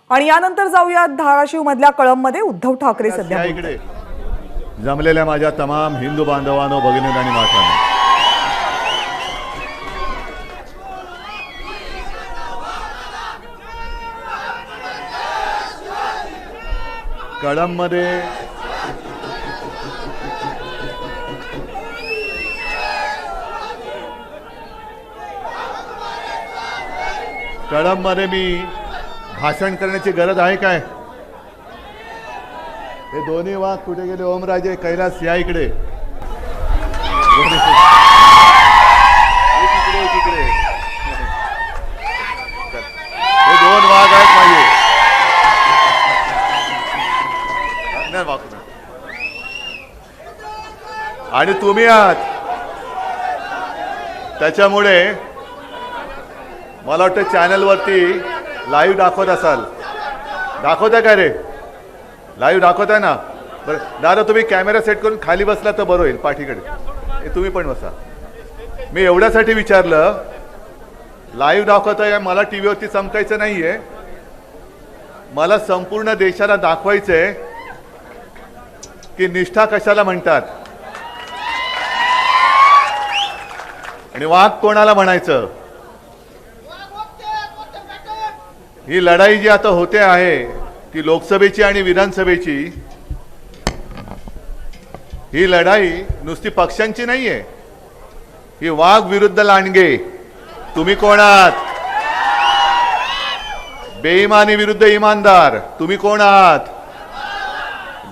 आणि यानंतर जाऊया धाराशिव मधल्या कळंबमध्ये उद्धव ठाकरे सध्या इकडे जमलेल्या माझ्या तमाम हिंदू बांधवांनो, भगिनींनो आणि मातांनो, कळंबमध्ये मी भाषण करण्याची गरज आहे काय? हे दोन्ही वाघ कुठे गेले? ओमराजे, कैलास या इकडे. तिकडे हे दोन वाघ आहेत माझे. आणि तुम्ही आहात. त्याच्यामुळे मला वाटतं चॅनलवरती लाईव्ह दाखवत असाल. दाखवताय काय रे? लाईव्ह दाखवताय ना? बरं दादा, तुम्ही कॅमेरा सेट करून खाली बसला तर बरं होईल, पाठीकडे. तुम्ही पण बसा. मी एवढ्यासाठी विचारलं, लाईव्ह दाखवताय, मला टी व्हीवरती चमकायचं नाहीये. मला संपूर्ण देशाला दाखवायचंय की निष्ठा कशाला म्हणतात आणि वाघ कोणाला म्हणायचं. ही लढाई जी आता होते आहे ती लोकसभेची आणि विधानसभेची, ही लढाई नुसती पक्षांची नाहीये. ही वाघ विरुद्ध लांडगे. तुम्ही कोण आहात? बेईमानी विरुद्ध इमानदार. तुम्ही कोण आहात?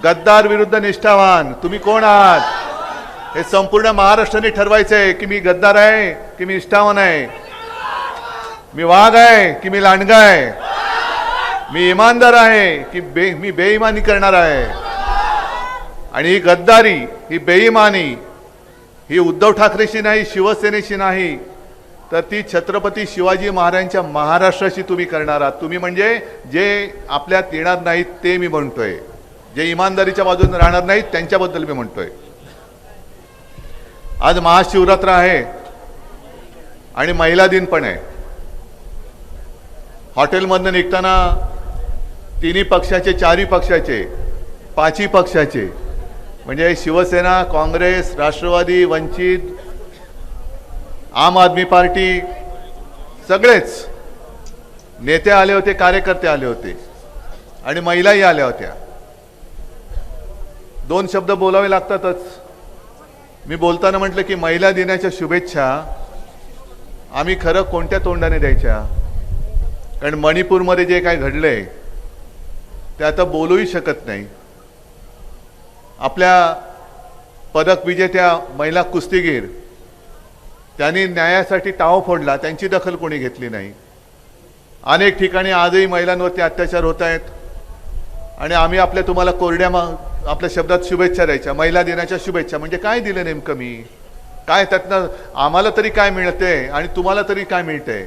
गद्दार विरुद्ध निष्ठावान. तुम्ही कोण आहात? हे संपूर्ण महाराष्ट्राने ठरवायचंय की मी गद्दार आहे की मी निष्ठावान आहे, मी वाघ आहे की मी लांडगा आहे, मी इमानदार आहे की मी बेईमानी करणार आहे. आणि ही गद्दारी, ही बेईमानी, ही उद्धव ठाकरेशी नाही, शिवसेनेशी नाही, तर ती छत्रपती शिवाजी महाराजांच्या महाराष्ट्राशी तुम्ही करणार आहात. तुम्ही म्हणजे जे आपल्यात येणार नाहीत ते मी म्हणतोय, जे इमानदारीच्या बाजूने राहणार नाहीत त्यांच्याबद्दल मी म्हणतोय. आज महाशिवरात्र आहे आणि महिला दिन पण आहे. हॉटेलमधनं निघताना तिन्ही पक्षाचे, चारही पक्षाचे, पाचही पक्षाचे, म्हणजे शिवसेना, काँग्रेस, राष्ट्रवादी, वंचित, आम आदमी पार्टी, सगळेच नेते आले होते, कार्यकर्ते आले होते आणि महिलाही आल्या होत्या. दोन शब्द बोलावे लागतातच. मी बोलताना म्हटलं की महिला दिनाच्या शुभेच्छा आम्ही खरं कोणत्या तोंडाने द्यायच्या? कारण मणिपूरमध्ये जे काय घडलंय ते आता बोलूही शकत नाही. आपल्या पदक विजेत्या महिला कुस्तीगीर, त्यांनी न्यायासाठी टाव फोडला, त्यांची दखल कोणी घेतली नाही. अनेक ठिकाणी आजही महिलांवरती अत्याचार होत आहेत आणि आम्ही तुम्हाला कोरड्या आपल्या शब्दात शुभेच्छा द्यायच्या. महिला दिनाच्या शुभेच्छा म्हणजे काय दिलं नेमकं मी? काय त्यातनं आम्हाला तरी काय मिळते आणि तुम्हाला तरी काय मिळते?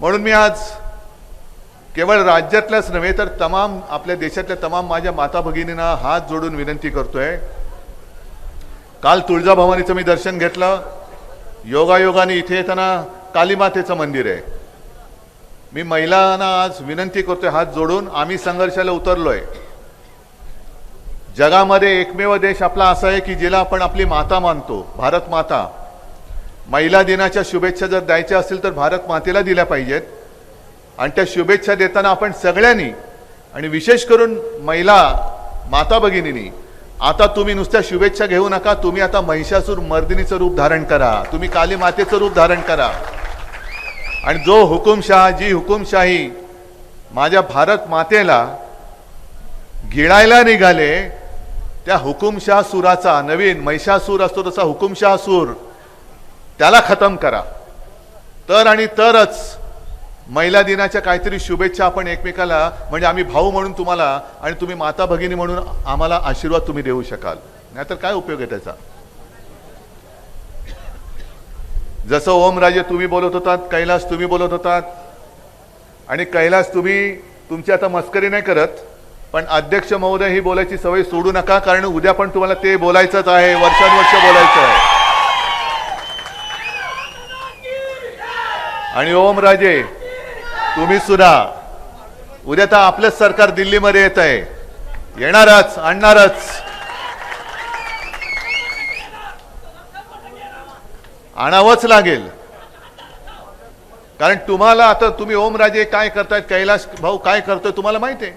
म्हणून मी आज केवळ राज्यातल्याच नव्हे तर तमाम आपल्या देशातल्या तमाम माझ्या माता भगिनींना हात जोडून विनंती करतोय. काल तुळजाभवानीचं मी दर्शन घेतलं. योगायोगाने इथे येताना कालीमातेचं मंदिर आहे. मी महिलांना आज विनंती करतोय हात जोडून, आम्ही संघर्षाला उतरलोय. जगामध्ये एकमेव देश आपला असा आहे की जिला आपण आपली माता मानतो, भारत माता. महिला दिनाच्या शुभेच्छा जर द्यायच्या असतील तर भारत मातेला दिल्या पाहिजेत. आणि त्या शुभेच्छा देताना आपण सगळ्यांनी, आणि विशेष करून महिला माता भगिनींनी, आता तुम्ही नुसत्या शुभेच्छा घेऊ नका. तुम्ही आता महिषासूर मर्दिनीचं रूप धारण करा, तुम्ही काली मातेचं रूप धारण करा. आणि जो हुकुमशाह, जी हुकुमशाही माझ्या भारत मातेला गिळायला निघाले, त्या हुकुमशाह सुराचा, नवीन महिषासूर असतो तसा हुकुमशाह सूर, त्याला खतम करा. तर आणि तरच महिला दिनाच्या काहीतरी शुभेच्छा आपण एकमेकाला, म्हणजे आम्ही भाऊ म्हणून तुम्हाला आणि तुम्ही माता भगिनी म्हणून आम्हाला आशीर्वाद तुम्ही देऊ शकाल. नाहीतर काय उपयोग आहे त्याचा? जसं ओमराजे तुम्ही बोलत होतात, कैलास तुम्ही बोलत होतात, आणि कैलास तुम्ही तुमची आता मस्करी नाही करत, पण अध्यक्ष महोदय ही बोलायची सवय सोडू नका, कारण उद्या पण तुम्हाला ते बोलायचंच आहे, वर्षानुवर्ष बोलायचं आहे. आणि ओमराजे तुम्ही सुद्धा उद्या तर आपलंच सरकार दिल्लीमध्ये येत आहे, येणारच, आणणारच. आणावंच लागेल. कारण तुम्हाला आता तुम्ही ओमराजे काय करतायत, कैलाश भाऊ काय करतोय तुम्हाला माहिती आहे.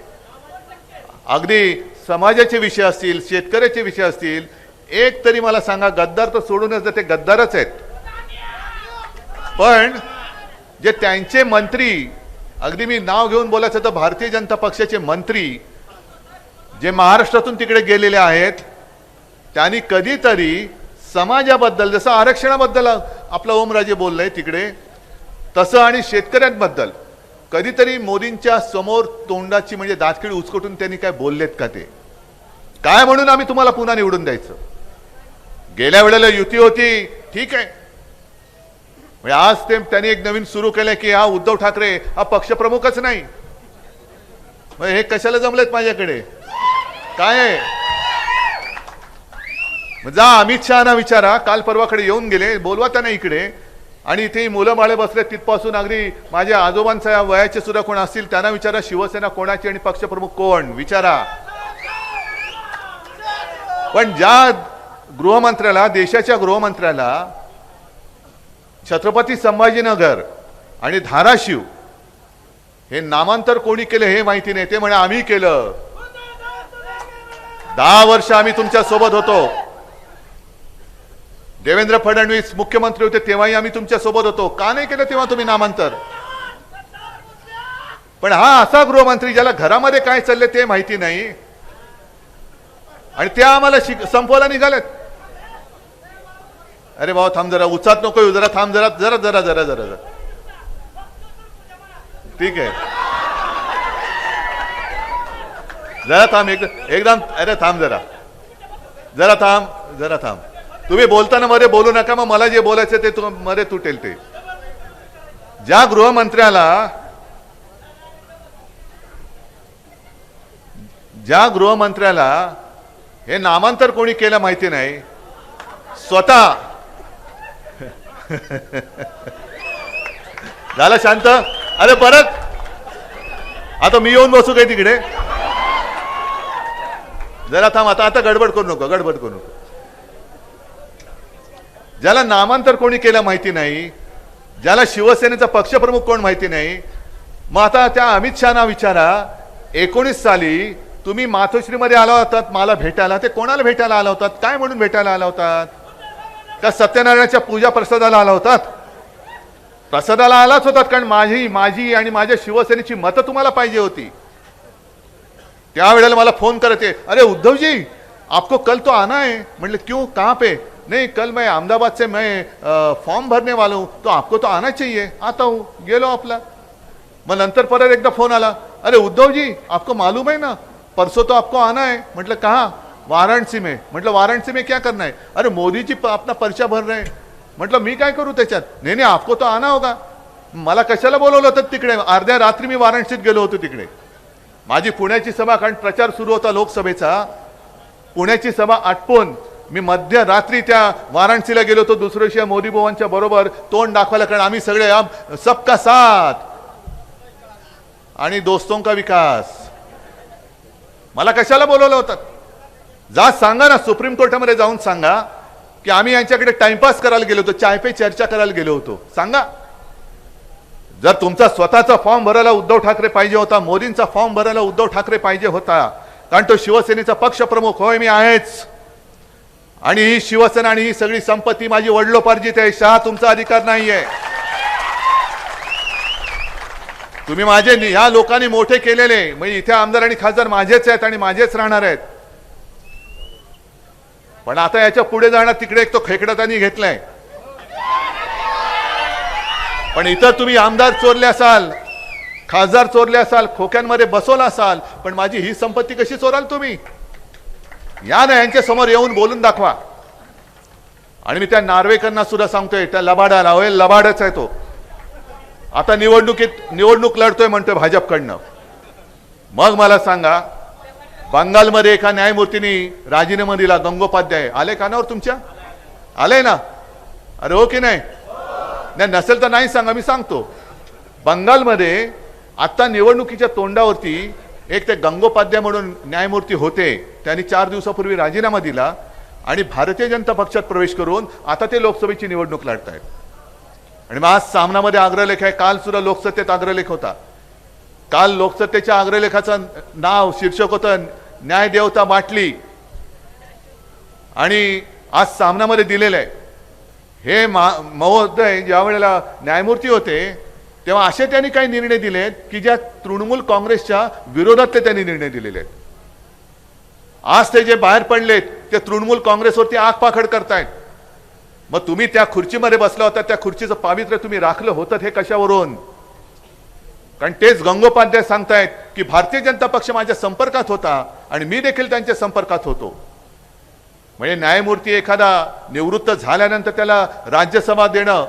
अगदी समाजाचे विषय असतील, शेतकऱ्याचे विषय असतील, एक तरी मला सांगा, गद्दार तर सोडूनच ते गद्दारच आहेत. पण जे त्यांचे मंत्री, अगदी मी नाव घेऊन बोलायचं तर भारतीय जनता पक्षाचे मंत्री जे महाराष्ट्रातून तिकडे गेलेले आहेत, त्यांनी कधीतरी समाजाबद्दल, जसं आरक्षणाबद्दल आपला ओमराजे बोललाय तिकडे, तसं आणि शेतकऱ्यांबद्दल कधीतरी मोदींच्या समोर तोंडाची म्हणजे दातखिळ उचकटून त्यांनी काय बोललेत का? ते काय म्हणून आम्ही तुम्हाला पुन्हा निवडून द्यायचं? गेल्या वेळेला युती होती, ठीक आहे. म्हणजे आज ते त्यांनी एक नवीन सुरू केलंय की हा उद्धव ठाकरे हा पक्षप्रमुखच नाही. मग हे कशाला जमलेत माझ्याकडे? काय आहे? जा अमित शहाना विचारा, काल परवाकडे येऊन गेले, बोलवा त्यांना इकडे. आणि इथे मुलं बाळे बसले तिथपासून अगदी माझ्या आजोबांच्या वयाचे सुद्धा कोण असतील त्यांना विचारा, शिवसेना कोणाची आणि पक्षप्रमुख कोण विचारा. पण ज्या गृहमंत्र्याला, देशाच्या गृहमंत्र्याला छत्रपती संभाजीनगर आणि धाराशिव हे नामांतर कोणी केलं हे माहिती नाही, ते म्हणे आम्ही केलं. 10 वर्ष आम्ही तुमच्या सोबत होतो. देवेंद्र फडणवीस मुख्यमंत्री होते तेव्हाही आम्ही तुमच्या सोबत होतो. का नाही केलं तेव्हा तुम्ही नामांतर? पण हा असा गृहमंत्री ज्याला घरामध्ये काय चालले ते माहिती नाही आणि त्या आम्हाला संपवायला निघालेत. अरे भाऊ थांब जरा, उचात नको, जरा थांब, जरा जरा जरा जरा जरा जरा ठीक आहे, जरा थांब एकदम. अरे थांब जरा, जरा थांब, जरा थांब. तुम्ही बोलताना मध्ये बोलू नका, मग मला जे बोलायचं ते मध्ये तुटेल. ते ज्या गृहमंत्र्याला हे नामांतर कोणी केलं माहिती नाही, स्वतः झालं शांत. अरे परत आता मी येऊन बसू काय तिकडे? जरा थांब, आता गडबड करू नको, गडबड करू नको. ज्याला नामांतर कोणी केलं माहिती नाही, ज्याला शिवसेनेचा पक्षप्रमुख कोण माहिती नाही, मग आता त्या अमित शहाना विचारा, 19 साली तुम्ही मातोश्रीमध्ये आला होतात मला भेटायला, ते कोणाला भेटायला आला होतात? काय म्हणून भेटायला आला होतात? का सत्यनारायणाच्या पूजा प्रसादाला आला होतात? प्रसादाला आलाच होतात, कारण माझी आणि माझ्या शिवसेनेची मतं तुम्हाला पाहिजे होती. त्यावेळेला मला फोन करते, अरे उद्धव जी आपको कल तो आना है. म्हटलं क्यों, कहाँ पे? नहीं कल मैं अहमदाबाद से मैं फॉर्म भरने वाला हूँ, तो आपको तो आना चाहिए. आता हूँ, गेलो आपला. मग नंतर परत एकदा फोन आला, अरे उद्धव जी आपको मालूम है ना परसों तो आपको आना है. म्हटलं कहाँ? वाराणसी में. म्हटलं वाराणसी में क्या करना है? अरे मोदी जी अपना पर्चा भर रहे. म्हटलं मी काय करू त्याच्यात? नाही नाही आपको तो आना होगा. मला कशाला बोलवलं होतं तिकडे? अर्ध्या रात्री मी वाराणसीत गेलो होतो तिकडे. माझी पुण्याची सभा, कारण प्रचार सुरू होता लोकसभेचा, पुण्याची सभा आटपून मी मध्यरात्री त्या वाराणसीला गेलो होतो. दुसऱ्या दिवशी मोदी भावांच्या बरोबर तोंड दाखवायला, कारण आम्ही सगळे सबका साथ आणि दोस्तों का विकास. मला कशाला बोलवलं होतं? जा सांगा ना, सुप्रीम कोर्टामध्ये जाऊन सांगा की आम्ही यांच्याकडे टाइमपास करायला गेलो होतो, चाय पे चर्चा करायला गेलो होतो. सांगा. जर तुमचा स्वतःचा फॉर्म भरायला उद्धव ठाकरे पाहिजे होता, मोदींचा फॉर्म भरायला उद्धव ठाकरे पाहिजे होता, कारण तो शिवसेनेचा पक्षप्रमुख होय, मी आहेच. आणि ही शिवसेना आणि ही सगळी संपत्ती माझी वडिलोपार्जित आहे. शहा तुमचा अधिकार नाहीये. तुम्ही माझे, ह्या लोकांनी मोठे केलेले, म्हणजे इथे आमदार आणि खासदार माझेच आहेत आणि माझेच राहणार आहेत. पण आता याच्या पुढे जाणार तिकडे एक तो खेकडा त्यांनी घेतलाय. पण इथं तुम्ही आमदार चोरले असाल, खासदार चोरले असाल, खोक्यांमध्ये बसवला असाल, पण माझी ही संपत्ती कशी चोराल तुम्ही? या ना यांच्या समोर येऊन बोलून दाखवा. आणि मी त्या नार्वेकरांना सुद्धा सांगतोय, त्या लबाडाला, होय लबाडच आहे तो. आता निवडणूक लढतोय म्हणतोय भाजपकडनं. मग मला सांगा, बंगालमध्ये एका न्यायमूर्तींनी राजीनामा दिला, गंगोपाध्याय. आले कानावर तुमच्या? आले ना? अरे हो की नाही? नसेल तर नाही सांगा, मी सांगतो. बंगालमध्ये आता निवडणुकीच्या तोंडावरती एक ते गंगोपाध्याय म्हणून न्यायमूर्ती होते, त्यांनी 4 दिवसापूर्वी राजीनामा दिला आणि भारतीय जनता पक्षात प्रवेश करून आता ते लोकसभेची निवडणूक लढतायत. आणि मग आज सामनामध्ये अग्रलेख आहे, काल सुद्धा लोकसत्तेत अग्रलेख होता. काल लोकसत्तेच्या अग्रलेखाचं नाव शीर्षक होतं न्यायदेवता बाटली आणि आज सामनामध्ये दिलेलं आहे. हे महोदय ज्या वेळेला न्यायमूर्ती होते तेव्हा असे त्यांनी काही निर्णय दिलेत की ज्या तृणमूल काँग्रेसच्या विरोधातले त्यांनी निर्णय दिलेले आहेत. आज ते जे बाहेर पडलेत ते तृणमूल काँग्रेसवरती आग पाखड करतायत. मग तुम्ही त्या खुर्चीमध्ये बसला होता, त्या खुर्चीचं पावित्र्य तुम्ही राखलं होतं हे कशावरून? कारण तेच गंगोपाध्याय सांगतायत की भारतीय जनता पक्ष माझ्या संपर्कात होता आणि मी देखील त्यांच्या संपर्कात होतो. म्हणजे न्यायमूर्ती एखादा निवृत्त झाल्यानंतर त्याला राज्यसभा देणं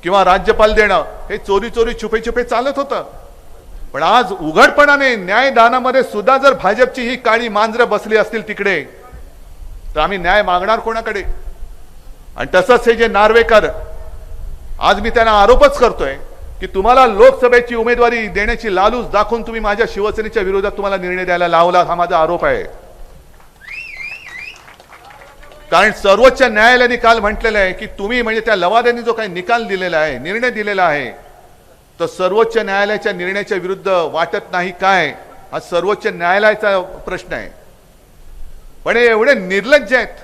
किंवा राज्यपाल देणं हे चोरी चोरी छुपे छुपे चालत होतं. पण आज उघडपणाने न्यायदानामध्ये सुद्धा जर भाजपची ही काळी मांजरं बसली असतील तिकडे, तर आम्ही न्याय मागणार कोणाकडे? आणि तसंच हे जे नार्वेकर, आज मी त्यांना आरोपच करतोय की तुम्हाला लोकसभेची उमेदवारी देण्याची लालूच दाखवून तुम्ही माझ्या शिवसेनेच्या विरोधात तुम्हाला निर्णय द्यायला लावला, हा माझा आरोप आहे. कारण सर्वोच्च न्यायालयाने काल म्हटलेलं आहे की तुम्ही म्हणजे त्या लवाद्यांनी जो काही निकाल दिलेला आहे, निर्णय दिलेला आहे, तो सर्वोच्च न्यायालयाच्या निर्णयाच्या विरुद्ध वाटत नाही काय, हा सर्वोच्च न्यायालयाचा प्रश्न आहे. पण हे एवढे निर्लज्ज आहेत.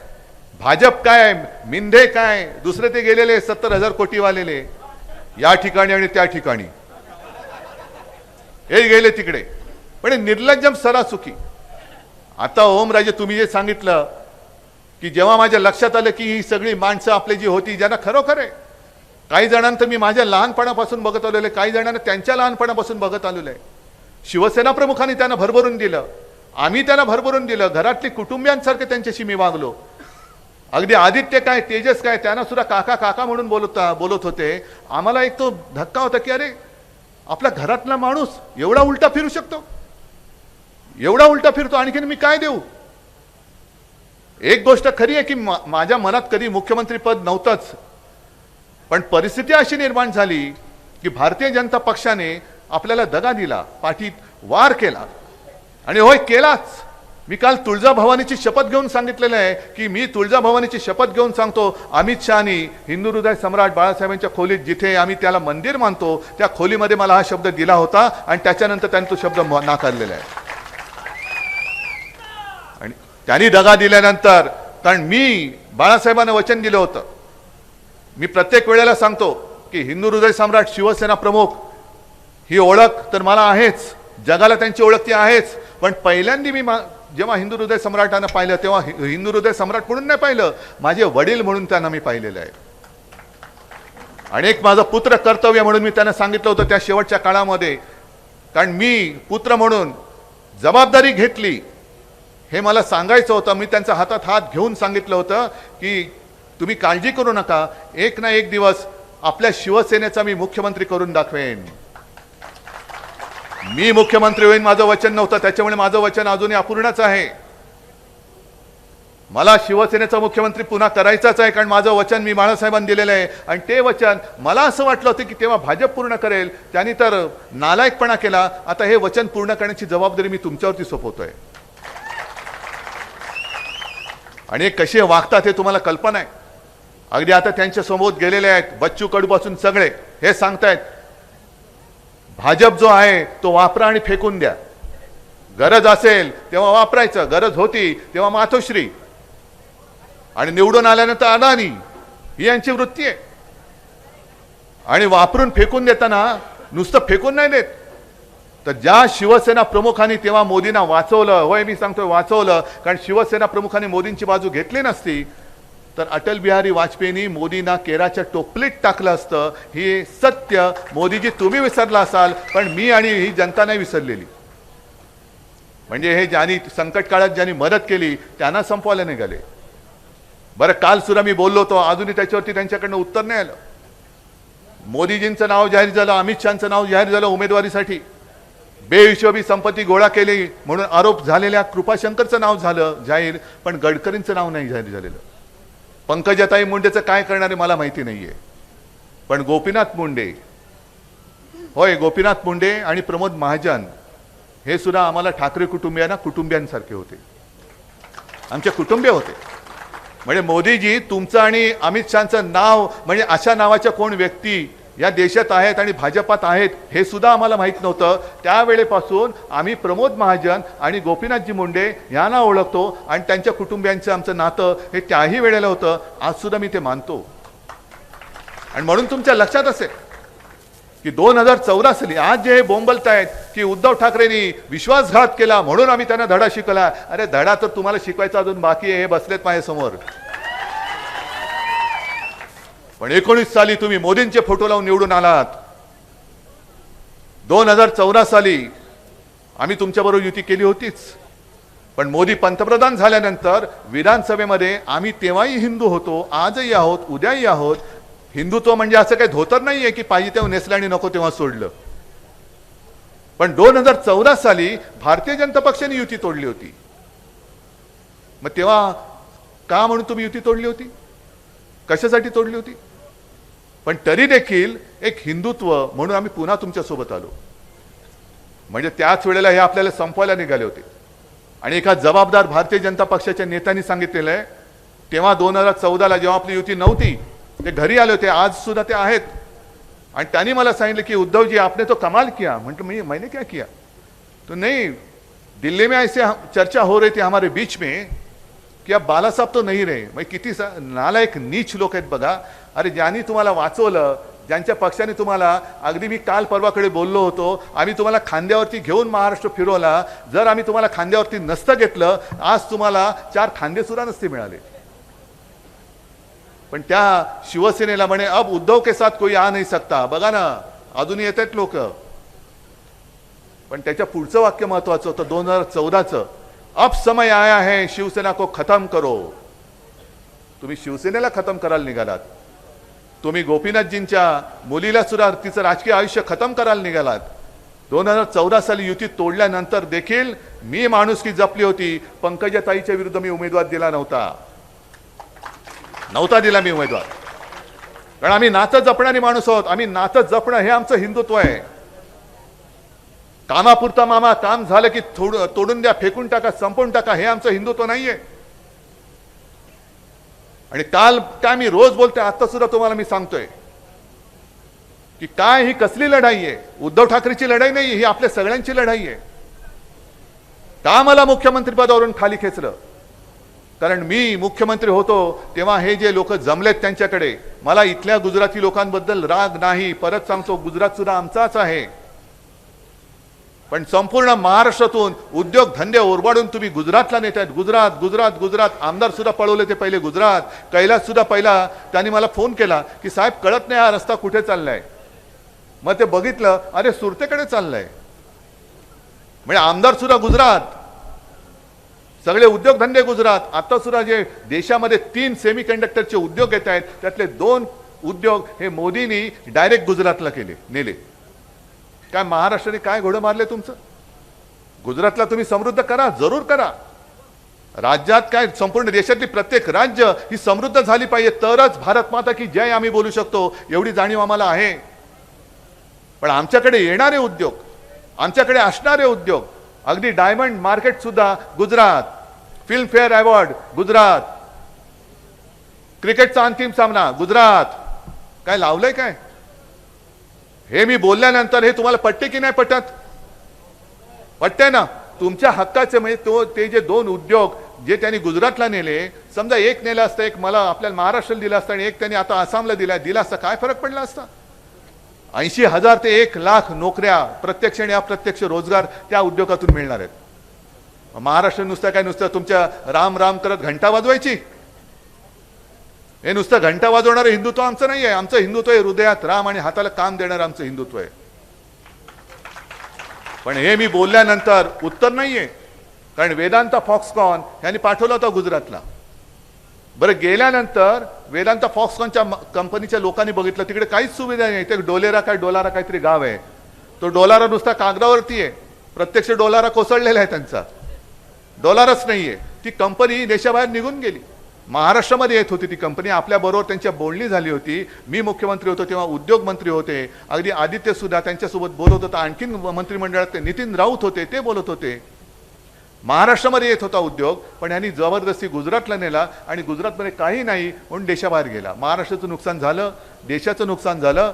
भाजप काय, मिंधे काय, दुसरे ते गेलेले 70,000 कोटी वालेले या ठिकाणी आणि त्या ठिकाणी हे गेले तिकडे. पण हे निर्लज्जम सरासुकी. आता ओमराजे तुम्ही जे सांगितलं की जेव्हा माझ्या लक्षात आलं की ही सगळी माणसं आपली जी होती ज्यांना खरोखर आहे, काही जणांना मी माझ्या लहानपणापासून बघत आलेलो आहे, काही जणांना त्यांच्या लहानपणापासून बघत आलेलो आहे. शिवसेना प्रमुखांनी त्यांना भरभरून दिलं, आम्ही त्यांना भरभरून दिलं, घरातली कुटुंबियांसारखे त्यांच्याशी मी वागलो. अगदी आदित्य काय, तेजस काय, त्यांना सुद्धा काका काका म्हणून बोलत होते. आम्हाला एक तो धक्का होता की अरे आपल्या घरातला माणूस एवढा उलटा फिरू शकतो, एवढा उलटा फिरतो, आणखीन मी काय देऊ? एक गोष्ट खरी आहे की माझ्या मनात कधी मुख्यमंत्री पद नव्हतंच, पण परिस्थिती अशी निर्माण झाली की भारतीय जनता पक्षाने आपल्याला दगा दिला, पाठीत वार केला. आणि होय केलाच. मी काल तुळजाभवानीची शपथ घेऊन सांगितलेलं आहे की मी तुळजाभवानीची शपथ घेऊन सांगतो, अमित शहानी हिंदू हृदय सम्राट बाळासाहेबांच्या खोलीत जिथे आम्ही त्याला मंदिर मानतो त्या खोलीमध्ये मला हा शब्द दिला होता आणि त्याच्यानंतर त्यांनी तो शब्द नाकारलेला आहे. आणि त्यांनी दगा दिल्यानंतर, कारण मी बाळासाहेबांना वचन दिलं होतं, मी प्रत्येक वेळेला सांगतो की हिंदू हृदय सम्राट शिवसेना प्रमुख ही ओळख तर मला आहेच, जगाला त्यांची ओळख ती आहेच. पण पहिल्यांदा मी जेव्हा हिंदू हृदय सम्राटांना पाहिलं तेव्हा हिंदू हृदय सम्राट म्हणून नाही पाहिलं, माझे वडील म्हणून त्यांना मी पाहिलेलं आहे. आणि एक माझं पुत्र कर्तव्य म्हणून मी त्यांना सांगितलं होतं त्या शेवटच्या काळामध्ये. कारण मी पुत्र म्हणून जबाबदारी घेतली हे मला सांगायचं होतं. मी त्यांच्या हातात हात घेऊन सांगितलं होतं की तुम्ही काळजी करू नका, एक ना एक दिवस आपल्या शिवसेनेचा मी मुख्यमंत्री करून दाखवेन. मी मुख्यमंत्री होईन माझं वचन नव्हतं, त्याच्यामुळे माझं वचन अजूनही अपूर्णच आहे. मला शिवसेनेचा मुख्यमंत्री पुन्हा करायचाच आहे, कारण माझं वचन मी बाळासाहेबांनी दिलेलं आहे. आणि ते वचन मला असं वाटलं होतं की तेव्हा भाजप पूर्ण करेल, त्यांनी तर नालायकपणा केला. आता हे वचन पूर्ण करण्याची जबाबदारी मी तुमच्यावरती सोपवतोय. आणि कसे वागतात हे तुम्हाला कल्पना आहे. अगदी आता त्यांच्या समोर गेलेले आहेत बच्चू कडू पासून सगळे हे सांगतायत भाजप जो आहे तो वापरा आणि फेकून द्या. गरज असेल तेव्हा वापरायचं, गरज होती तेव्हा मातोश्री, आणि निवडून आल्यानंतर अदानी, ही यांची वृत्ती आहे. आणि वापरून फेकून देताना नुसतं फेकून नाही देत, तर ज्या शिवसेना प्रमुखांनी तेव्हा मोदींना वाचवलं, होय मी सांगतोय वाचवलं, कारण शिवसेना प्रमुखांनी मोदींची बाजू घेतली नसती तर अटल बिहारी वाजपेयींनी मोदींना केराच्या टोपलीत टाकलं असतं. हे सत्य मोदीजी तुम्ही विसरला असाल, पण मी आणि ही जनता नाही विसरलेली. म्हणजे हे ज्यांनी संकट काळात ज्यांनी मदत केली त्यांना संपवायला निघाले. बरं काल सुद्धा मी बोललो होतो, अजूनही त्याच्यावरती त्यांच्याकडनं उत्तर नाही आलं. मोदीजींचं नाव जाहीर झालं, अमित शहाचं नाव जाहीर झालं उमेदवारीसाठी. बेहिशोबी संपत्ती गोळा केली म्हणून आरोप झालेल्या कृपाशंकरचं नाव झालं जाहीर, पण गडकरींचं नाव नाही जाहीर झालेलं. पंकजाताई मुंडेचं काय करणारे मला माहिती नाहीये, पण गोपीनाथ मुंडे होय, गोपीनाथ मुंडे आणि प्रमोद महाजन हे सुद्धा आम्हाला ठाकरे कुटुंबियांसारखे होते, आमचे कुटुंबीय होते. म्हणजे मोदीजी तुमचं आणि अमित शहाचं नाव म्हणजे अशा नावाच्या कोण व्यक्ती या देशात आहेत आणि भाजपात आहेत हे सुद्धा आम्हाला माहीत नव्हतं. त्यावेळेपासून आम्ही प्रमोद महाजन आणि गोपीनाथजी मुंडे यांना ओळखतो आणि त्यांच्या कुटुंबियांचं आमचं नातं हे त्याही वेळेला होतं. आज सुद्धा मी ते मानतो. आणि म्हणून तुमच्या लक्षात असेल की 2014 साली आज जे बोंबलत आहेत की उद्धव ठाकरेंनी विश्वासघात केला म्हणून आम्ही त्यांना धडा शिकवला. अरे धडा तर तुम्हाला शिकवायचा अजून बाकी आहे. हे बसलेत माझ्यासमोर. पण 19 साली तुम्ही मोदींचे फोटो लावून निवडून आलात. 2014 साली आम्ही तुमच्याबरोबर युती केली होतीच. पण मोदी पंतप्रधान झाल्यानंतर विधानसभेमध्ये आम्ही तेव्हाही हिंदू होतो, आजही आहोत, उद्याही आहोत. हिंदुत्व म्हणजे असं काही धोतर नाहीये की पाहिजे तेव्हा नेसलं आणि नको तेव्हा सोडलं. पण 2014 साली भारतीय जनता पक्षाने युती तोडली होती. मग तेव्हा का म्हणून तुम्ही युती तोडली होती? कशासाठी तोडली होती? पण तरी देखील एक हिंदुत्व म्हणून आम्ही पुन्हा तुमच्या सोबत आलो. म्हणजे त्याच वेळेला हे आपल्याला संपवायला निघाले होते. आणि एका जबाबदार भारतीय जनता पक्षाच्या नेत्यांनी सांगितलेलं आहे, तेव्हा 2014ला जेव्हा आपली युती नव्हती ते घरी आले होते, आज सुद्धा ते आहेत. आणि त्यांनी मला सांगितलं की उद्धवजी आपने तो कमाल किया. म्हटलं मैंने क्या किया? तो नहीं, दिल्ली में ऐसे चर्चा हो रही थी हमारे बीच में की अब बाला साहब तो नहीं रहे. मग किती नालायक नीच लोक आहेत बघा. अरे ज्यांनी तुम्हाला वाचवलं, ज्यांच्या पक्षाने तुम्हाला, अगदी मी काल परवाकडे बोललो होतो, आम्ही तुम्हाला खांद्यावरती घेऊन महाराष्ट्र फिरवला. जर आम्ही तुम्हाला खांद्यावरती नसतं घेतलं आज तुम्हाला 4 खांदे सुद्धा नसते मिळाले. पण त्या शिवसेनेला म्हणे अब उद्धव के साथ कोई आ नहीं सकता. बघा ना अजूनही येत आहेत लोक. पण त्याच्या पुढचं वाक्य महत्वाचं होतं 2014चं, अब समय आया है शिवसेना को खत्म करो. तुम्ही शिवसेनेला खत्म करायला निघालात. तुम्ही गोपीनाथजींच्या मुलीला सुद्धा तिचं राजकीय आयुष्य खत्म करायला निघालात. 2014 साली युती तोडल्यानंतर देखील मी माणुसकी जपली होती. पंकजाताईच्या विरुद्ध मी उमेदवार दिला नव्हता दिला मी उमेदवार. कारण आम्ही नातं जपणारी माणूस आहोत. आम्ही नातं जपणं हे आमचं हिंदुत्व आहे. कामापुरता मामा, काम झालं की तोडून द्या, फेकून टाका, संपवून टाका, हे आमचं हिंदुत्व नाहीये. आणि काल काय मी रोज बोलतोय, आता सुद्धा तुम्हाला मी सांगतोय की काय ही कसली लढाई आहे. उद्धव ठाकरेची लढाई नाही, ही आपल्या सगळ्यांची लढाई आहे. का मला मुख्यमंत्री पदावरून खाली खेचलं? कारण मी मुख्यमंत्री होतो तेव्हा हे जे लोक जमलेत त्यांच्याकडे, मला इथल्या गुजराती लोकांबद्दल राग नाही. परत सांगतो, गुजरात सुद्धा आमचाच आहे. पण संपूर्ण महाराष्ट्रातून उद्योग धंदे ओरबाडून तुम्ही गुजरातला नेतायत. गुजरात गुजरात गुजरात. आमदार सुद्धा पळवले ते पहिले गुजरात. कैलास सुद्धा पहिला त्यांनी मला फोन केला की साहेब कळत नाही हा रस्ता कुठे चाललाय. मग ते बघितलं, अरे सुरतेकडे चाललाय. म्हणजे आमदार सुद्धा गुजरात, सगळे उद्योगधंदे गुजरात. आता सुद्धा जे देशामध्ये 3 सेमीकंडक्टरचे उद्योग येत आहेत त्यातले 2 उद्योग हे मोदींनी डायरेक्ट गुजरातला नेले. काय महाराष्ट्राने काय घोडं मारले तुमचं? गुजरातला तुम्ही समृद्ध करा, जरूर करा. राज्यात काय संपूर्ण देशातली प्रत्येक राज्य ही समृद्ध झाली पाहिजे, तरच भारत माता की जय आम्ही बोलू शकतो, एवढी जाणीव आम्हाला आहे. पण आमच्याकडे येणारे उद्योग, आमच्याकडे असणारे उद्योग, अगदी डायमंड मार्केट सुद्धा Gujarat, film fair award Gujarat, क्रिकेटचा अंतिम सामना गुजरात. काय लावलंय काय? हे मी बोलल्यानंतर हे तुम्हाला पटते की नाही पटत? पटते ना? तुमच्या हक्काचे म्हणजे ते जे 2 उद्योग जे त्यांनी गुजरातला नेले, समजा एक नेला असता, एक मला आपल्याला महाराष्ट्राला दिला असता आणि एक त्यांनी आता आसामला दिला असता, काय फरक पडला असता? 80,000 ते 1,00,000 नोकऱ्या, प्रत्यक्ष आणि अप्रत्यक्ष रोजगार त्या उद्योगातून मिळणार आहेत. महाराष्ट्र नुसतं तुमच्या राम राम करत घंटा वाजवायची? हे नुसतं घंटा वाजवणारं हिंदुत्व आमचं नाही आहे. आमचं हिंदुत्व आहे हृदयात राम आणि हाताला काम देणारं आमचं हिंदुत्व आहे. पण हे मी बोलल्यानंतर उत्तर नाहीये. कारण वेदांता फॉक्सकॉन यांनी पाठवलं होतं गुजरातला. बरं, गेल्यानंतर वेदांता फॉक्सकॉनच्या कंपनीच्या लोकांनी बघितलं तिकडे काहीच सुविधा नाही. ते डोलारा काहीतरी गाव आहे. तो डोलारा नुसता कागदावरती आहे, प्रत्यक्ष डोलारा कोसळलेला आहे त्यांचा. डॉलरच नाहीये. ती कंपनी देशाबाहेर निघून गेली. महाराष्ट्रामध्ये येत होती ती कंपनी, आपल्याबरोबर त्यांच्या बोलणी झाली होती. मी मुख्यमंत्री होतो तेव्हा उद्योग मंत्री होते, अगदी आदित्य सुद्धा त्यांच्यासोबत बोलत होता. आणखीन मंत्रिमंडळात नितीन राऊत होते, ते बोलत होते. महाराष्ट्रामध्ये येत होता उद्योग, पण यांनी जबरदस्ती गुजरातला नेला आणि गुजरातमध्ये काही नाही म्हणून देशाबाहेर गेला. महाराष्ट्राचं नुकसान झालं, देशाचं नुकसान झालं,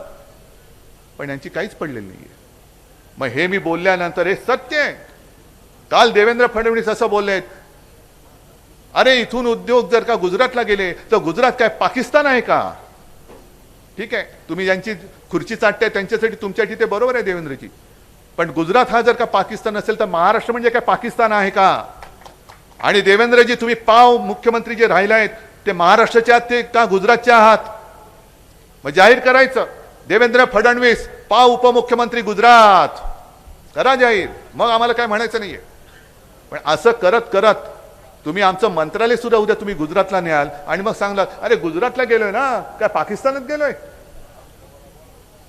पण यांची काहीच पडलेली नाहीये. मग हे मी बोलल्यानंतर हे सत्य आहे. काल देवेंद्र फडणवीस असं बोललेत, अरे इथून उद्योग जर का गुजरातला गेले तर गुजरात काय पाकिस्तान आहे का? ठीक आहे, तुम्ही ज्यांची खुर्ची चाटताय त्यांच्यासाठी तुमच्यासाठी ते बरोबर आहे देवेंद्रजी, पण गुजरात हा जर का पाकिस्तान असेल तर महाराष्ट्र म्हणजे काय पाकिस्तान आहे का? आणि देवेंद्रजी तुम्ही पाव मुख्यमंत्री जे राहिले आहेत ते महाराष्ट्राचे आहात ते का गुजरातचे आहात? मग जाहीर करायचं, देवेंद्र फडणवीस पाव उपमुख्यमंत्री गुजरात करा जाहीर, मग आम्हाला काय म्हणायचं नाहीये. पण असं करत करत तुम्ही आमचं मंत्रालय सुद्धा उद्या तुम्ही गुजरातला न्याल आणि मग सांगलात अरे गुजरातला गेलोय ना, काय पाकिस्तानात गेलोय?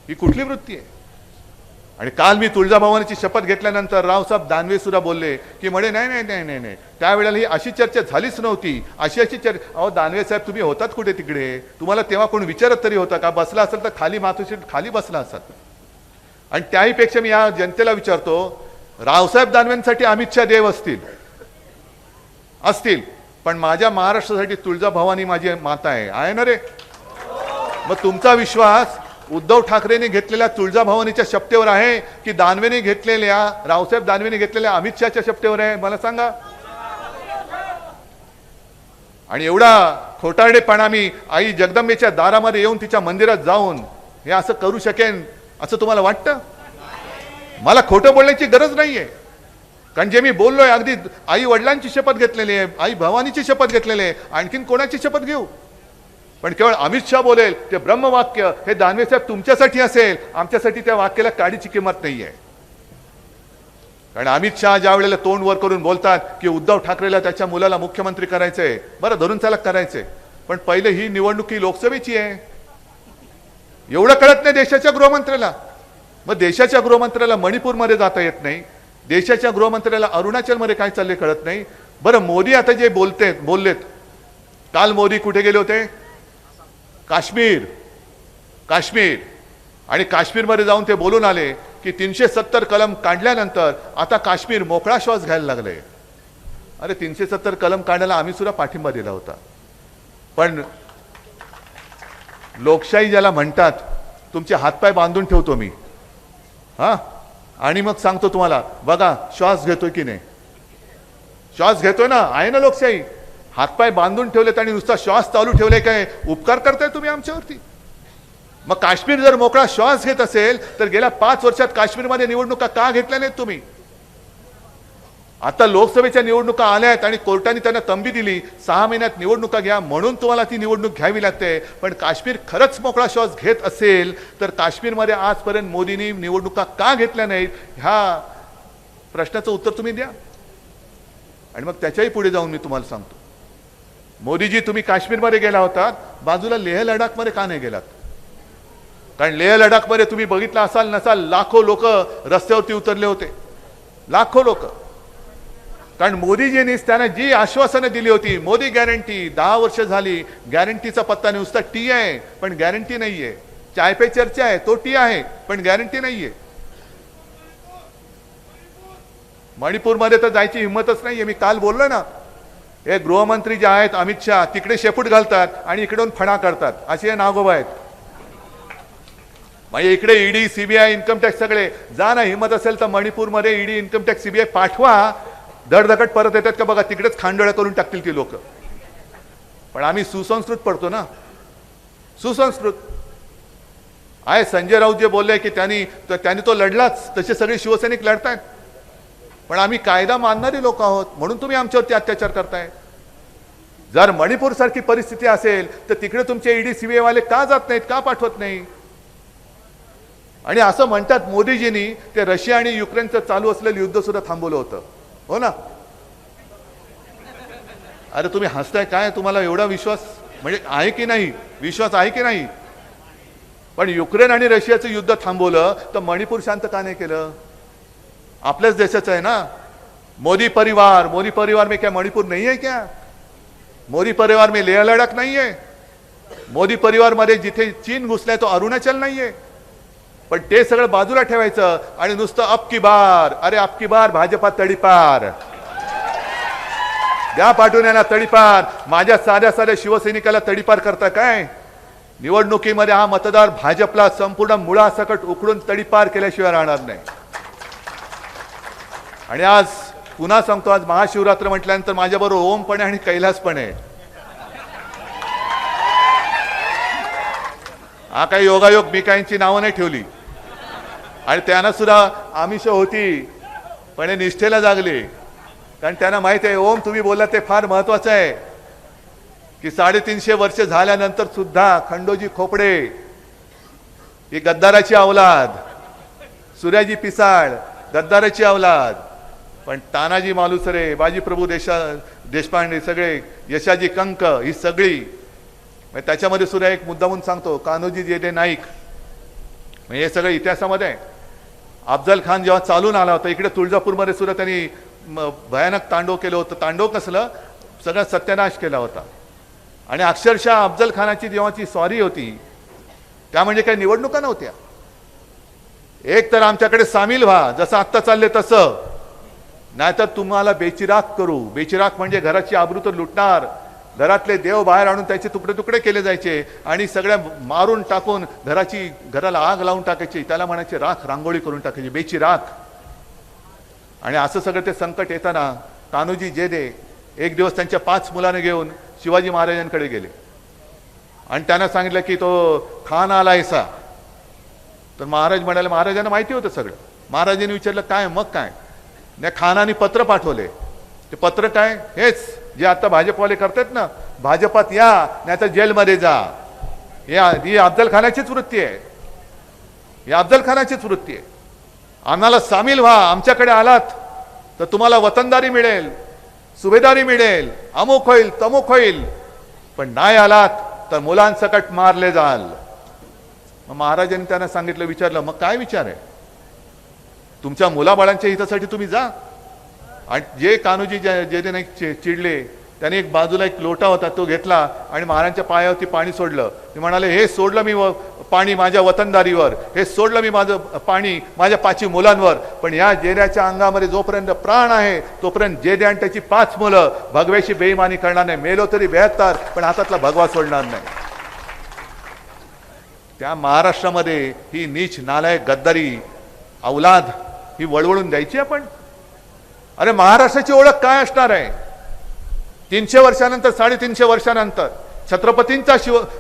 ही कुठली वृत्ती आहे? आणि काल मी तुळजाभवानीची शपथ घेतल्यानंतर रावसाहेब दानवे सुद्धा बोलले की म्हणे नाही नाही नाही नाही नाही, त्यावेळेला ही अशी चर्चा झालीच नव्हती, अशी चर्चा. अहो दानवे साहेब तुम्ही होतात कुठे तिकडे? तुम्हाला तेव्हा कोण विचारत तरी होता का? बसला असेल तर खाली मातोश्री खाली बसला असत. आणि त्याहीपेक्षा मी या जनतेला विचारतो, रावसाहेब दानवेंसाठी अमित शाह देव असतील, पण माझ्या महाराष्ट्रासाठी तुळजाभवानी माझी माता आहे ना रे? मग तुमचा विश्वास उद्धव ठाकरेंनी घेतलेल्या तुळजाभवानीच्या शपथेवर आहे की दानवेने घेतलेल्या रावसाहेब दानवेने घेतलेल्या अमित शहाच्या शपथेवर आहे? मला सांगा. आणि एवढा खोटारडेपणा मी आई जगदंबेच्या दारामध्ये येऊन तिच्या मंदिरात जाऊन हे असं करू शकेन असं तुम्हाला वाटतं? मला खोटं बोलण्याची गरज नाहीये, कारण जे मी बोललोय अगदी आई वडिलांची शपथ घेतलेली आहे, आई भवानीची शपथ घेतलेली आहे, आणखीन कोणाची शपथ घेऊ? पण केवळ अमित शहा बोलेल ते ब्रह्मवाक्य हे दानवे साहेब तुमच्यासाठी असेल, आमच्यासाठी त्या वाक्याला काडीची किंमत नाहीये. कारण अमित शहा ज्या वेळेला तोंड वर करून बोलतात की उद्धव ठाकरेला त्याच्या मुलाला मुख्यमंत्री करायचंय, बरं धरून चालक करायचंय, पण पहिले ही निवडणूक ही लोकसभेची आहे, एवढं कळत नाही देशाच्या गृहमंत्र्याला. मग देशाच्या गृहमंत्र्याला मणिपूरमध्ये जाता येत नाही, देशाच्या गृहमंत्र्याला अरुणाचलमध्ये काय चालले कळत नाही. बरं मोदी आता जे बोललेत, काल मोदी कुठे गेले होते? काश्मीर. आणि काश्मीरमध्ये जाऊन ते बोलून आले की 370 कलम काढल्यानंतर आता काश्मीर मोकळा श्वास घ्यायला लागले. अरे 370 कलम काढायला आम्ही सुद्धा पाठिंबा दिला होता, पण लोकशाही ज्याला म्हणतात, तुमचे हातपाय बांधून ठेवतो मी आणि मग सांगतो तुम्हाला बघा श्वास घेतोय की नाही. श्वास घेतोय ना, आहे ना लोकशाही. हातपाय बांधून ठेवलेत आणि नुसता श्वास चालू ठेवले, काय उपकार करताय तुम्ही आमच्यावरती? मग काश्मीर जर मोकळा श्वास घेत असेल तर गेल्या 5 वर्षात काश्मीरमध्ये निवडणुका का घेतल्या नाहीत तुम्ही? आता लोकसभेच्या निवडणुका आल्या आहेत आणि कोर्टाने त्यांना तंबी दिली 6 महिन्यात निवडणुका घ्या, म्हणून तुम्हाला ती निवडणूक घ्यावी लागते. पण काश्मीर खरंच मोकळा श्वास घेत असेल तर काश्मीरमध्ये आजपर्यंत मोदींनी निवडणुका का घेतल्या नाहीत, ह्या प्रश्नाचं उत्तर तुम्ही द्या. आणि मग त्याच्याही पुढे जाऊन मी तुम्हाला सांगतो, मोदीजी तुम्ही काश्मीरमध्ये गेला होतात, बाजूला लेह लडाखमध्ये का नाही गेलात? कारण लेह लडाखमध्ये तुम्ही बघितलं असाल नसाल, लाखो लोक रस्त्यावरती उतरले होते, लाखो लोक. कारण मोदीजींनी त्यांना जी आश्वासनं दिली होती, मोदी गॅरंटी, 10 वर्ष झाली, गॅरंटीचा पत्ता नुसता टी आहे पण गॅरंटी नाहीये. चाय पे चर्चा आहे, तो टी आहे पण गॅरंटी नाहीये. मणिपूरमध्ये तर जायची हिंमतच नाहीये. मी काल बोललो ना, हे गृहमंत्री जे आहेत अमित शहा तिकडे शेपूट घालतात आणि इकडून फणा करतात, असे नागोबा आहेत. म्हणजे इकडे ईडी, सीबीआय, इन्कम टॅक्स सगळे जा ना, हिंमत असेल तर मणिपूरमध्ये ईडी, इन्कम टॅक्स, सीबीआय पाठवा, धडधकट परत येतात का बघा, तिकडेच खांडोळ्या करून टाकतील ती लोक. पण आम्ही सुसंस्कृत पडतो ना, सुसंस्कृत आहे. संजय राऊत जे बोलले की त्यांनी तो लढलाच, तसे सगळे शिवसैनिक लढतायत, पण आम्ही कायदा मानणारी लोक आहोत म्हणून तुम्ही आमच्यावरती अत्याचार करताय. जर मणिपूर सारखी परिस्थिती असेल तर तिकडे तुमचे ईडी, सीबीआय वाले का जात नाहीत, का पाठवत नाही? आणि असं म्हणतात मोदीजींनी ते रशिया आणि युक्रेनचं चालू असलेलं युद्ध सुद्धा थांबवलं होतं, हो ना? अरे तुम्ही हसताय काय? तुम्हाला एवढा विश्वास म्हणजे आहे की नाही? विश्वास आहे की नाही? पण युक्रेन आणि रशियाचं युद्ध थांबवलं तर मणिपूर शांत का नाही केलं? आपल्याच देशाचं आहे ना. मोदी परिवार में क्या मणिपुर नहीं है क्या? मोदी परिवार में लेह लडाख नाहीये. मोदी परिवार मध्ये जिथे चीन घुसलाय तो अरुणाचल नाहीये. पण ते सगळं बाजूला ठेवायचं आणि नुसतं अब की बार, अरे अब की बार भाजपा तडीपार द्या पाठवून यांना तडीपार. माझ्या साध्या साध्या शिवसैनिकाला तडीपार करता काय? निवडणुकीमध्ये हा मतदार भाजपला संपूर्ण मुळासकट उकडून तडीपार केल्याशिवाय राहणार नाही. आणि आज पुन्हा सांगतो, आज महाशिवरात्र म्हटल्यानंतर माझ्याबरोबर ओम पण आहे आणि कैलास पण आहे. हा काही योगायोग मी काहींची नावं नाही ठेवली आणि त्यांना सुद्धा आमिष होती, पण हे निष्ठेला जागले. कारण त्यांना माहित आहे ओम तुम्ही बोलला ते फार महत्वाचं आहे की 350 वर्ष झाल्यानंतर सुद्धा खंडोजी खोपडे ही गद्दाराची अवलाद, सूर्याजी पिसाळ गद्दाराची अवलाद, पण तानाजी मालुसरे, बाजीप्रभू देशपांडे, सगळे यशाजी कंक, ही सगळी त्याच्यामध्ये सुद्धा एक मुद्दा म्हणून सांगतो, कान्होजी जेदे नाईक, हे सगळं इतिहासामध्ये आहे. अफजल खान जेव्हा चालून आला होता इकडे तुळजापूरमध्ये सुद्धा त्यांनी भयानक तांडव केलं होतं. तांडव कसलं, सगळा सत्यानाश केला होता. आणि अक्षरशः अफजल खानाची जेव्हाची स्वारी होती त्या म्हणजे काही निवडणुका नव्हत्या. एक तर आमच्याकडे सामील व्हा जसं आत्ता चालले तसं, नाहीतर तुम्हाला बेचिराग करू. बेचिराग म्हणजे घराची आबरू तर लुटणार, घरातले देव बाहेर आणून त्याचे तुकडे तुकडे केले जायचे आणि सगळ्या मारून टाकून घराला आग लावून टाकायची, त्याला म्हणायचे राख रांगोळी करून टाकायची, बेचिराग. आणि असं सगळं ते संकट येताना कान्होजी जेदे एक दिवस त्यांच्या 5 मुलांना घेऊन शिवाजी महाराजांकडे गेले आणि त्यांना सांगितलं की तो खान आलायसा. तर महाराज म्हणाले, महाराजांना माहिती होतं सगळं. महाराजांनी विचारलं काय? मग काय? नाही, खानाने पत्र पाठवले. ते पत्र काय? हेच जे आता भाजपवाले करतात ना, भाजपात या नाही तर जेलमध्ये जा. ही अफजल खानाचीच वृत्ती आहे. ही अफजल खानाचीच वृत्ती आहे. आम्हाला सामील व्हा, आमच्याकडे आलात तर तुम्हाला वतनदारी मिळेल, सुभेदारी मिळेल, अमुक होईल तमुक होईल, पण नाही आलात तर मुलांसकट मारले जाल. मग महाराजांनी त्यांना सांगितलं, विचारलं मग काय विचार आहे? तुमच्या मुलाबाळांच्या हितासाठी तुम्ही जा. आणि जे कान्होजी जेदे नाईक चिडले, त्याने एक बाजूला एक लोटा होता तो घेतला आणि महाराजांच्या पायावरती पाणी सोडलं. ते म्हणाले, हे सोडलं मी पाणी माझ्या वतनदारीवर, हे सोडलं मी माझं पाणी माझ्या 5 मुलांवर, पण या जेद्याच्या अंगामध्ये जोपर्यंत प्राण आहे तोपर्यंत जेदे आणि त्याची 5 मुलं भगव्याशी बेईमानी करणार नाही. मेलो तरी 72, पण हातातला भगवा सोडणार नाही. त्या महाराष्ट्रामध्ये ही नीच नालायक गद्दारी अवलाद ही वळवळून द्यायची आपण. अरे महाराष्ट्राची ओळख काय असणार आहे? 300 वर्षानंतर 350 वर्षानंतर छत्रपतींचा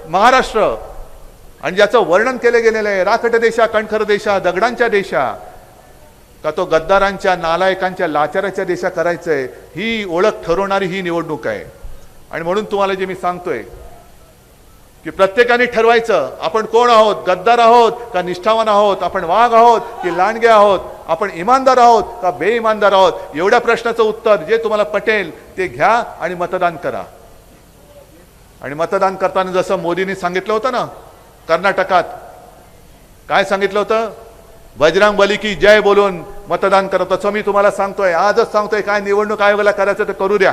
महाराष्ट्र, आणि ज्याचं वर्णन केलं गेलेलं आहे राखट देशा, कणखर देशा, दगडांच्या देशा, का तो गद्दारांच्या नालायकांच्या लाचाराच्या देशा करायचंय, ही ओळख ठरवणारी ही निवडणूक आहे. आणि म्हणून तुम्हाला जे मी सांगतोय की प्रत्येकाने ठरवायचं आपण कोण आहोत, गद्दार आहोत का निष्ठावान आहोत, आपण वाघ आहोत की लांडगे आहोत, आपण इमानदार आहोत का बेईमानदार आहोत. एवढ्या प्रश्नाचं उत्तर जे तुम्हाला पटेल ते घ्या आणि मतदान करा. आणि मतदान करताना जसं मोदींनी सांगितलं होतं ना कर्नाटकात, काय सांगितलं होतं? बजरंग बली की जय बोलून मतदान करा. तसं मी तुम्हाला सांगतोय, आजच सांगतोय, काय निवडणूक आयोगाला करायचं ते करू द्या.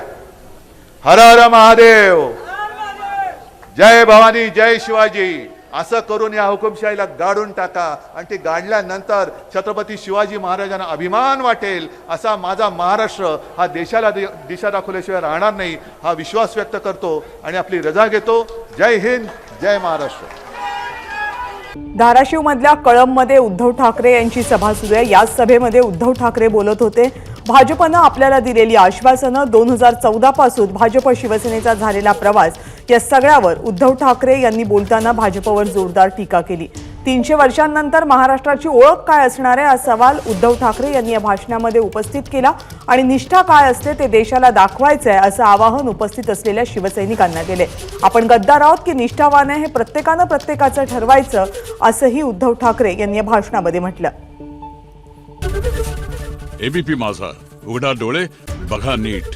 हर हर महादेव, जय भवानी, जय शिवाजी असं करून या हुकुमशाहीला गाडून टाका. आणि ते गाडल्यानंतर छत्रपती शिवाजी महाराजांना अभिमान वाटेल असा माझा महाराष्ट्र हा देशाला दिशा दाखवल्याशिवाय राहणार नाही, हा विश्वास व्यक्त करतो आणि आपली रजा घेतो. जय हिंद, जय महाराष्ट्र. धाराशिव मधल्या कळंबमध्ये उद्धव ठाकरे यांची सभा सुरू आहे. याच सभेमध्ये उद्धव ठाकरे बोलत होते. भाजपनं आपल्याला दिलेली आश्वासनं, 2014 पासून भाजप शिवसेनेचा झालेला प्रवास, या सगळ्यावर उद्धव ठाकरे यांनी बोलताना भाजपवर जोरदार टीका केली. 300 वर्षांनंतर महाराष्ट्राची ओळख काय असणार आहे हा सवाल उद्धव ठाकरे यांनी या भाषणामध्ये उपस्थित केला. आणि निष्ठा काय असते ते देशाला दाखवायचं आहे असं आवाहन उपस्थित असलेल्या शिवसैनिकांना केले. आपण गद्दार आहोत की निष्ठावान आहे हे प्रत्येकानं प्रत्येकाचं ठरवायचं असंही उद्धव ठाकरे यांनी या भाषणामध्ये म्हटलं. एबीपी माझा, उघडा डोळे बघा नीट.